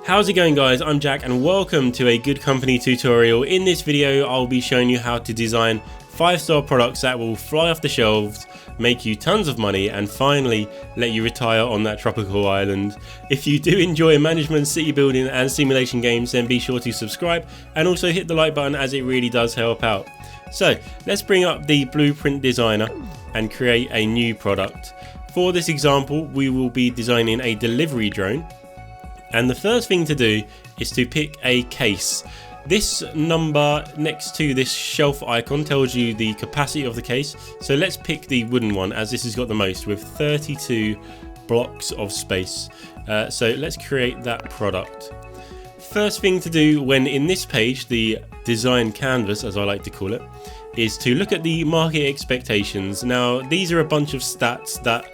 How's it going, guys? I'm Jack and welcome to a Good Company tutorial. In this video I'll be showing you how to design 5-star products that will fly off the shelves, make you tons of money, and finally let you retire on that tropical island. If you do enjoy management, city building and simulation games, then be sure to subscribe and also hit the like button, as it really does help out. So let's bring up the Blueprint Designer and create a new product. For this example we will be designing a delivery drone. And the first thing to do is to pick a case. This number next to this shelf icon tells you the capacity of the case. So let's pick the wooden one, as this has got the most, with 32 blocks of space. So let's create that product. First thing to do when in this page, the design canvas as I like to call it, is to look at the market expectations. Now these are a bunch of stats that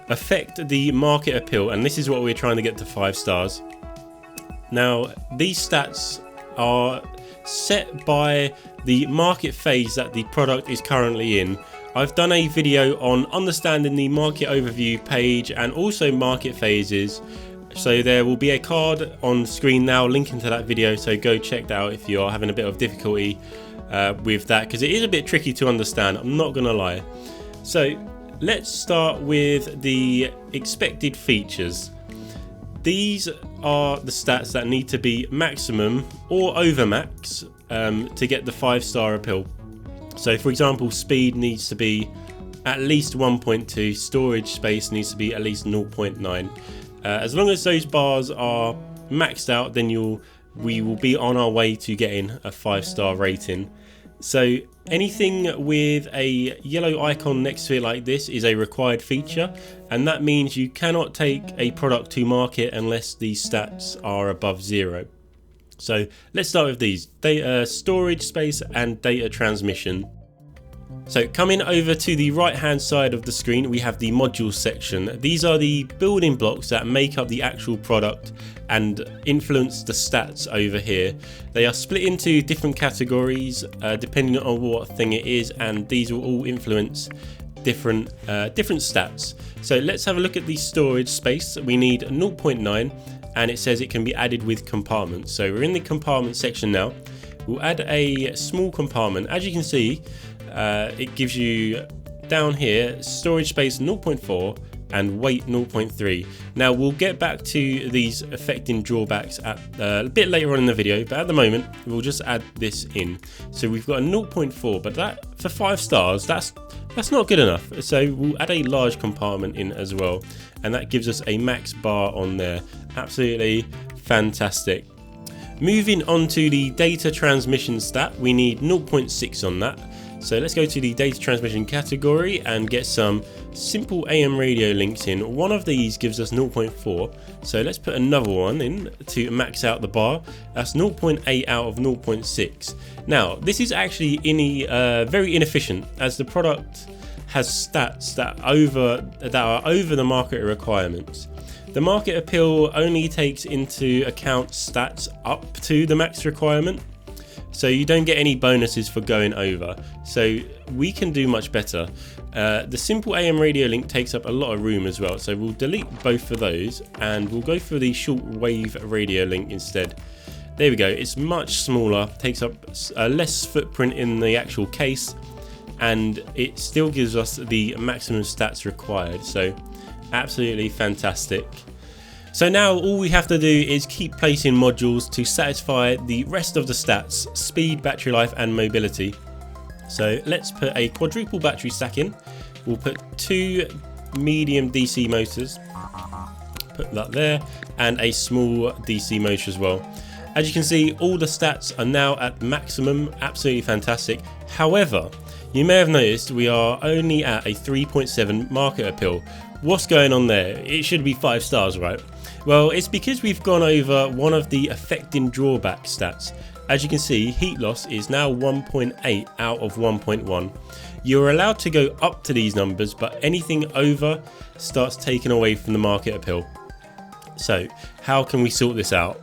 affect the market appeal, and this is what we're trying to get to 5 stars. Now these stats are set by the market phase that the product is currently in. I've done a video on understanding the market overview page and also market phases, so there will be a card on screen now linking to that video, so go check that out if you are having a bit of difficulty with that, because it is a bit tricky to understand, I'm not gonna lie. So let's start with the expected features. These are the stats that need to be maximum or over max to get the 5-star appeal. So for example, speed needs to be at least 1.2, storage space needs to be at least 0.9. As long as those bars are maxed out, then we will be on our way to getting a 5-star rating. So anything with a yellow icon next to it like this is a required feature, and that means you cannot take a product to market unless these stats are above 0. So let's start with these: data storage space and data transmission. So coming over to the right hand side of the screen, we have the modules section. These are the building blocks that make up the actual product and influence the stats over here. They are split into different categories depending on what thing it is, and these will all influence different stats. So let's have a look at the storage space. We need 0.9, and it says it can be added with compartments. So we're in the compartment section now. We'll add a small compartment. As you can see, it gives you down here storage space 0.4 and weight 0.3. Now we'll get back to these affecting drawbacks at a bit later on in the video, but at the moment we'll just add this in. So we've got a 0.4, but that for 5 stars, that's not good enough. So we'll add a large compartment in as well, and that gives us a max bar on there. Absolutely fantastic. Moving on to the data transmission stat, we need 0.6 on that. So let's go to the data transmission category and get some simple AM radio links in. One of these gives us 0.4, so let's put another one in to max out the bar. That's 0.8 out of 0.6. Now this is actually very inefficient, as the product has stats that are over the market requirements. The market appeal only takes into account stats up to the max requirement, so you don't get any bonuses for going over. So we can do much better. The simple AM radio link takes up a lot of room as well, so we'll delete both of those and we'll go for the short wave radio link instead. There we go, it's much smaller, takes up less footprint in the actual case, and it still gives us the maximum stats required. So absolutely fantastic. So now all we have to do is keep placing modules to satisfy the rest of the stats: speed, battery life and mobility. So let's put a quadruple battery stack in. We'll put 2 medium DC motors, put that there, and a small DC motor as well. As you can see, all the stats are now at maximum. Absolutely fantastic. However, you may have noticed we are only at a 3.7 market appeal. What's going on there? It should be 5 stars, right? Well, it's because we've gone over one of the affecting drawback stats. As you can see, heat loss is now 1.8 out of 1.1. You're allowed to go up to these numbers, but anything over starts taking away from the market appeal. So how can we sort this out?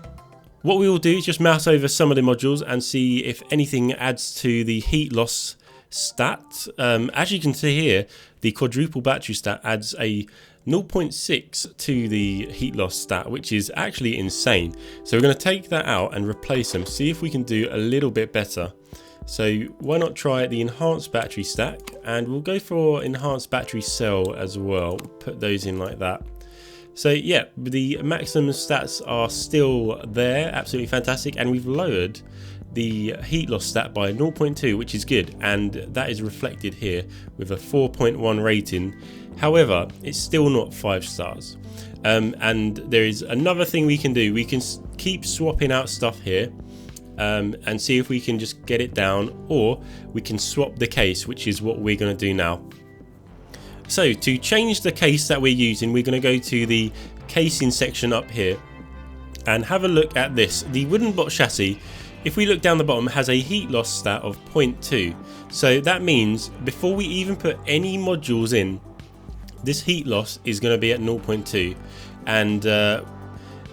What we will do is just mouse over some of the modules and see if anything adds to the heat loss stat. As you can see here, the quadruple battery stat adds a 0.6 to the heat loss stat, which is actually insane. So we're going to take that out and replace them, see if we can do a little bit better. So why not try the enhanced battery stack, and we'll go for enhanced battery cell as well. Put those in like that. So yeah, the maximum stats are still there, absolutely fantastic, and we've lowered the heat loss stat by 0.2, which is good, and that is reflected here with a 4.1 rating. However, it's still not 5 stars. And there is another thing we can do. We can keep swapping out stuff here and see if we can just get it down, or we can swap the case, which is what we're going to do now. So to change the case that we're using, we're going to go to the casing section up here and have a look at this. The wooden bot chassis, if we look down the bottom, has a heat loss stat of 0.2. So that means before we even put any modules in, this heat loss is going to be at 0.2, and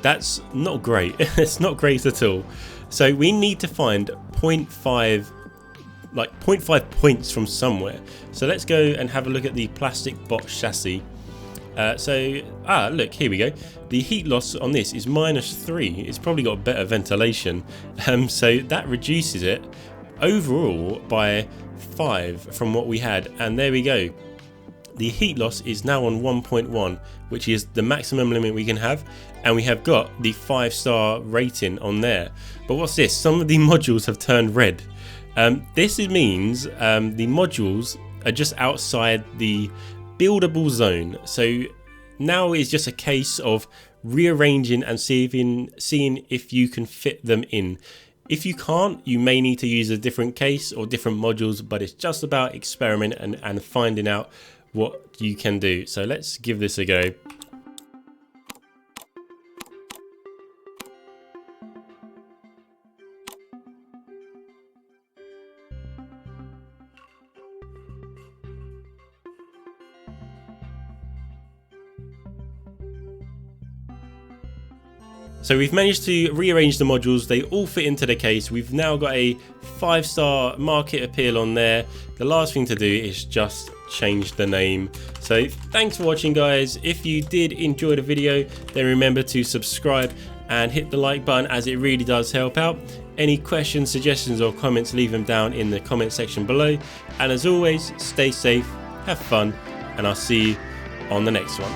that's not great. It's not great at all. So we need to find 0.5 points from somewhere. So let's go and have a look at the plastic bot chassis. Look, here we go. The heat loss on this is -3. It's probably got better ventilation, so that reduces it overall by 5 from what we had, and there we go. The heat loss is now on 1.1, which is the maximum limit we can have, and we have got the 5-star rating on there. But what's this? Some of the modules have turned red. This means the modules are just outside the buildable zone. So now it's just a case of rearranging and seeing if you can fit them in. If you can't, you may need to use a different case or different modules, but it's just about experimenting and finding out what you can do. So let's give this a go. So we've managed to rearrange the modules, they all fit into the case. We've now got a 5-star market appeal on there. The last thing to do is just change the name. So thanks for watching, guys. If you did enjoy the video, then remember to subscribe and hit the like button, as it really does help out. Any questions, suggestions or comments, leave them down in the comment section below. And as always, stay safe, have fun, and I'll see you on the next one.